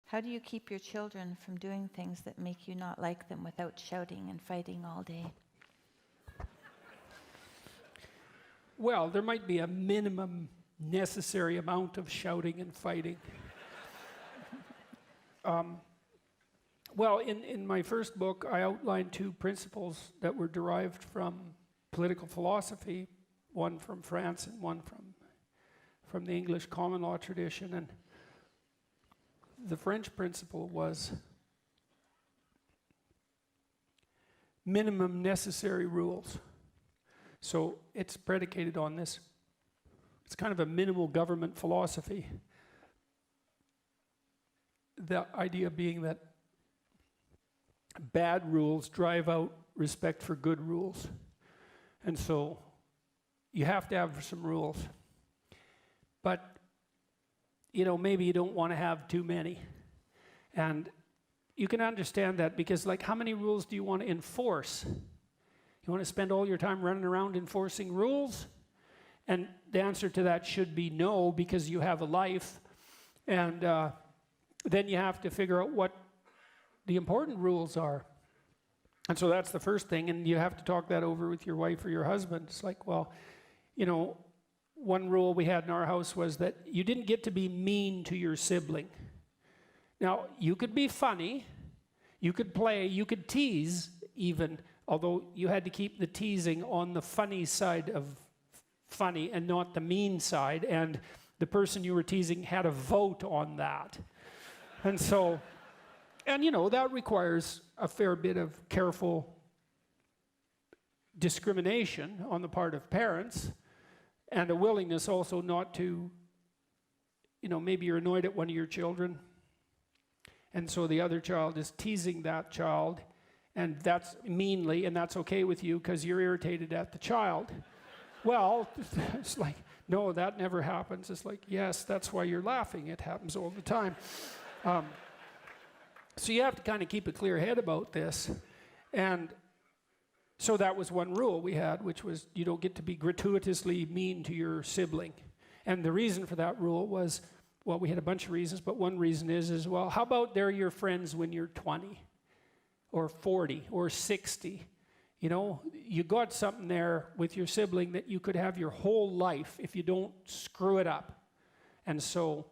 How do you keep your children from doing things that make you not like them without shouting and fighting all day? Well, there might be a minimum necessary amount of shouting and fighting. Well, in my first book, I outlined 2 principles that were derived from political philosophy, one from France and one from the English common law tradition. And the French principle was minimum necessary rules. So it's predicated on this. It's kind of a minimal government philosophy. The idea being that bad rules drive out respect for good rules. And so you have to have some rules. But, you know, maybe you don't want to have too many. And you can understand that because, like, how many rules do you want to enforce? You want to spend all your time running around enforcing rules? And the answer to that should be no, because you have a life. And then you have to figure out what the important rules are. And so that's the first thing, and you have to talk that over with your wife or your husband. It's like, well, you know, one rule we had in our house was that you didn't get to be mean to your sibling. Now, you could be funny, you could play, you could tease even, although you had to keep the teasing on the funny side of funny and not the mean side, and the person you were teasing had a vote on that. And so, and you know, that requires a fair bit of careful discrimination on the part of parents, and a willingness also not to, you know, maybe you're annoyed at one of your children, and so the other child is teasing that child, and that's meanly, and that's okay with you because you're irritated at the child. Well, it's like, no, that never happens. It's like, yes, that's why you're laughing. It happens all the time. So you have to kind of keep a clear head about this. And so that was one rule we had, which was you don't get to be gratuitously mean to your sibling. And the reason for that rule was, well, we had a bunch of reasons, but one reason is, well, how about they're your friends when you're 20 or 40 or 60? You know, you got something there with your sibling that you could have your whole life if you don't screw it up. And so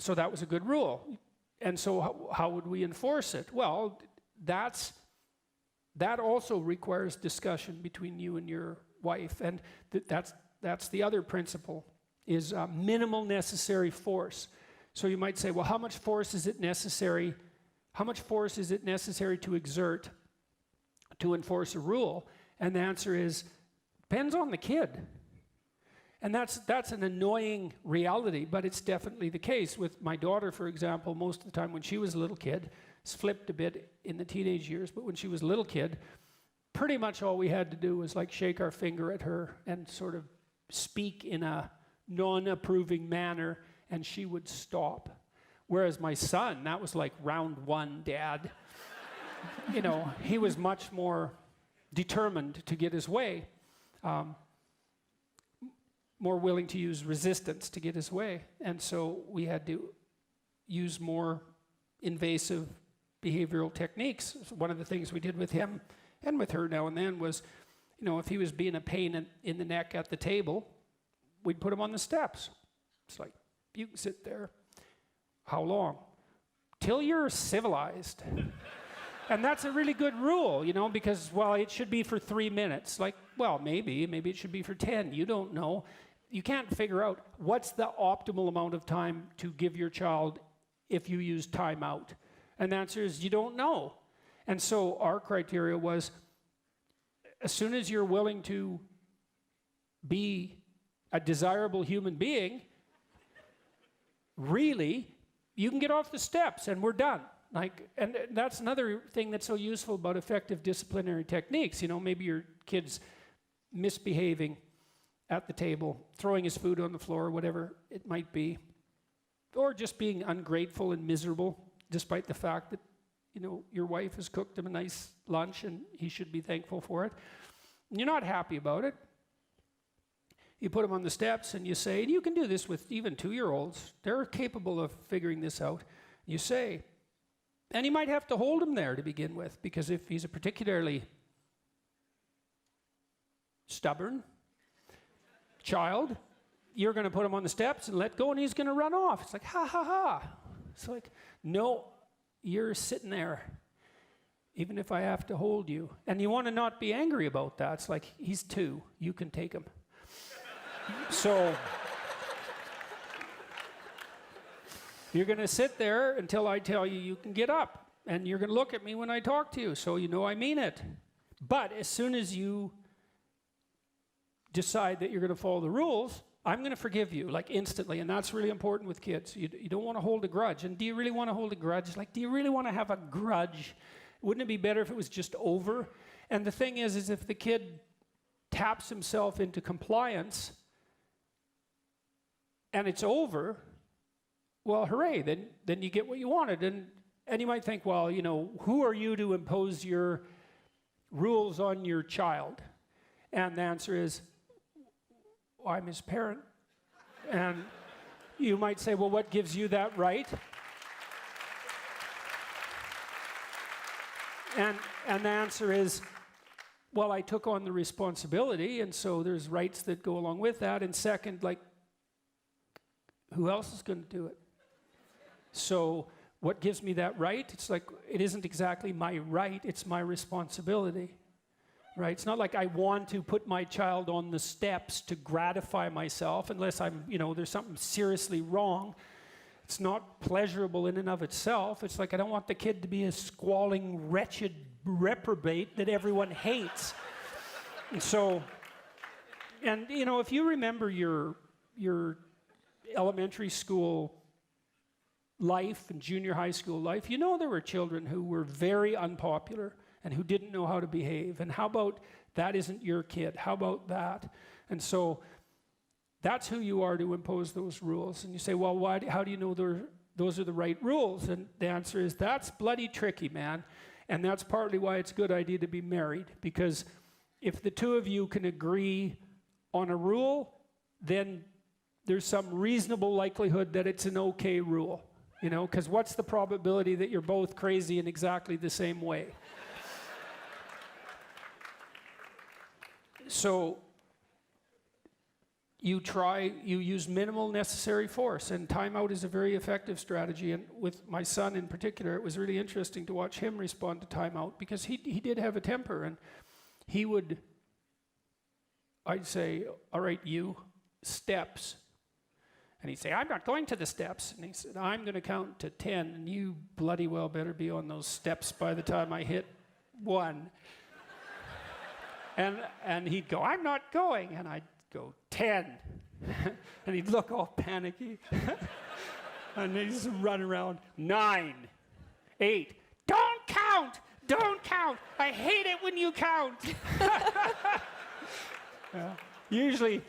that was a good rule. And so how would we enforce it? Well, that also requires discussion between you and your wife. And that's the other principle, is minimal necessary force. So you might say, well, how much force is it necessary? How much force is it necessary to exert to enforce a rule? And the answer is, depends on the kid. And that's an annoying reality, but it's definitely the case. With my daughter, for example, most of the time when she was a little kid, it's flipped a bit in the teenage years, but when she was a little kid, pretty much all we had to do was like shake our finger at her and sort of speak in a non-approving manner, and she would stop. Whereas my son, that was like round one, Dad. You know, he was much more determined to get his way. More willing to use resistance to get his way. And so we had to use more invasive behavioral techniques. So one of the things we did with him and with her now and then was, you know, if he was being a pain in the neck at the table, we'd put him on the steps. It's like, you can sit there. How long? Till you're civilized. And that's a really good rule, you know, because, well, it should be for 3 minutes. Like, well, maybe it should be for 10. You don't know. You can't figure out what's the optimal amount of time to give your child if you use timeout. And the answer is you don't know. And so our criteria was, as soon as you're willing to be a desirable human being, really, you can get off the steps and we're done. Like, and that's another thing that's so useful about effective disciplinary techniques. You know, maybe your kid's misbehaving at the table, throwing his food on the floor, whatever it might be, or just being ungrateful and miserable, despite the fact that, you know, your wife has cooked him a nice lunch and he should be thankful for it. And you're not happy about it. You put him on the steps and you say, and you can do this with even 2-year-olds, they're capable of figuring this out. You say. And you might have to hold him there to begin with, because if he's a particularly stubborn child, you're going to put him on the steps and let go, and he's going to run off. It's like, ha, ha, ha. It's like, no, you're sitting there, even if I have to hold you. And you want to not be angry about that. It's like, he's 2. You can take him. So you're going to sit there until I tell you you can get up. And you're going to look at me when I talk to you, so you know I mean it. But as soon as you decide that you're going to follow the rules, I'm going to forgive you, like instantly. And that's really important with kids. You don't want to hold a grudge. And do you really want to hold a grudge? Like, do you really want to have a grudge? Wouldn't it be better if it was just over? And the thing is if the kid taps himself into compliance and it's over, well, hooray, then you get what you wanted. And you might think, well, you know, who are you to impose your rules on your child? And the answer is, well, I'm his parent. And you might say, well, what gives you that right? And the answer is, well, I took on the responsibility, and so there's rights that go along with that. And second, like, who else is going to do it? So what gives me that right? It's like, it isn't exactly my right, it's my responsibility, right? It's not like I want to put my child on the steps to gratify myself, unless I'm, you know, there's something seriously wrong. It's not pleasurable in and of itself. It's like, I don't want the kid to be a squalling, wretched reprobate that everyone hates. And so, and you know, if you remember your elementary school life and junior high school life, you know there were children who were very unpopular and who didn't know how to behave. And how about that isn't your kid? How about that? And so that's who you are to impose those rules. And you say, well, how do you know those are the right rules? And the answer is, that's bloody tricky, man. And that's partly why it's a good idea to be married. Because if the two of you can agree on a rule, then there's some reasonable likelihood that it's an okay rule. You know, because what's the probability that you're both crazy in exactly the same way? So you use minimal necessary force, and timeout is a very effective strategy. And with my son in particular, it was really interesting to watch him respond to timeout, because he did have a temper, and I'd say, all right, you, steps. And he'd say, I'm not going to the steps. And he said, I'm going to count to 10, and you bloody well better be on those steps by the time I hit 1. And he'd go, I'm not going. And I'd go, 10. And he'd look all panicky. And he'd just run around, 9, 8. Don't count! Don't count! I hate it when you count! Usually,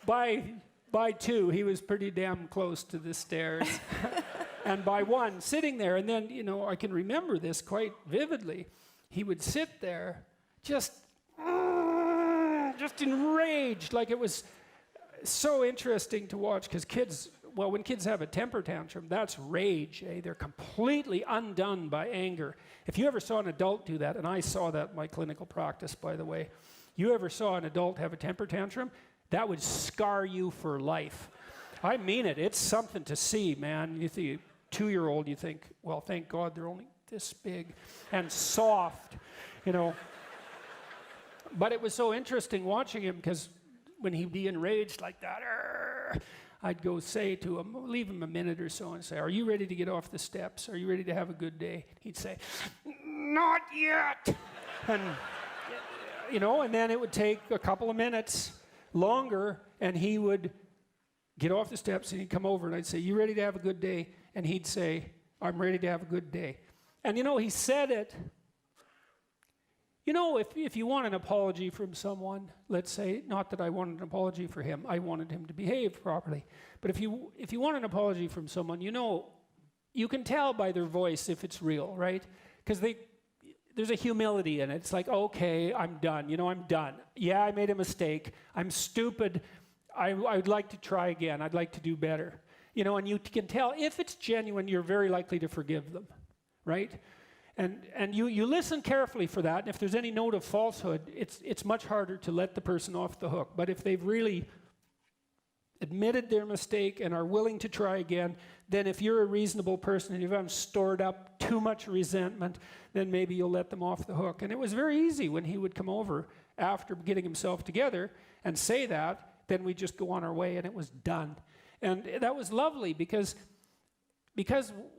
by 2, he was pretty damn close to the stairs. And by 1, sitting there, and then, you know, I can remember this quite vividly. He would sit there just enraged, like it was so interesting to watch, because kids, well, when kids have a temper tantrum, that's rage, eh? They're completely undone by anger. If you ever saw an adult do that, and I saw that in my clinical practice, by the way, you ever saw an adult have a temper tantrum, that would scar you for life. I mean it. It's something to see, man. You see a 2-year-old, you think, well, thank God they're only this big and soft, you know. But it was so interesting watching him, because when he'd be enraged like that, I'd go say to him, leave him a minute or so and say, are you ready to get off the steps? Are you ready to have a good day? He'd say, not yet. And, you know, and then it would take a couple of minutes longer, and he would get off the steps, and he'd come over, and I'd say, you ready to have a good day? And he'd say, I'm ready to have a good day. And, you know, he said it. You know, if you want an apology from someone, let's say, not that I wanted an apology for him, I wanted him to behave properly. But if you want an apology from someone, you know, you can tell by their voice if it's real, right? Because there's a humility in it. It's like, okay, I'm done. You know, I'm done. Yeah, I made a mistake. I'm stupid. I'd like to try again. I'd like to do better. You know, and you can tell if it's genuine, you're very likely to forgive them, right? And you listen carefully for that, and if there's any note of falsehood, it's much harder to let the person off the hook. But if they've really admitted their mistake and are willing to try again, then if you're a reasonable person and you haven't stored up too much resentment, then maybe you'll let them off the hook. And it was very easy when he would come over after getting himself together and say that, then we'd just go on our way and it was done. And that was lovely because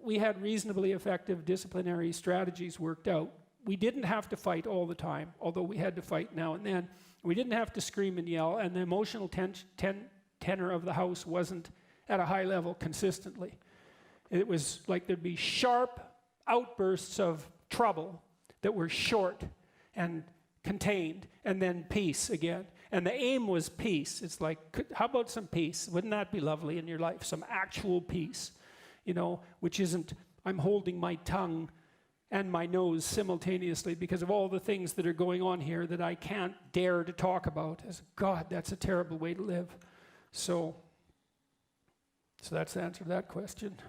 we had reasonably effective disciplinary strategies worked out. We didn't have to fight all the time, although we had to fight now and then. We didn't have to scream and yell, and the emotional tenor of the house wasn't at a high level consistently. It was like there'd be sharp outbursts of trouble that were short and contained, and then peace again. And the aim was peace. It's like, how about some peace? Wouldn't that be lovely in your life? Some actual peace, you know, which isn't, I'm holding my tongue and my nose simultaneously because of all the things that are going on here that I can't dare to talk about. As God, that's a terrible way to live. So that's the answer to that question.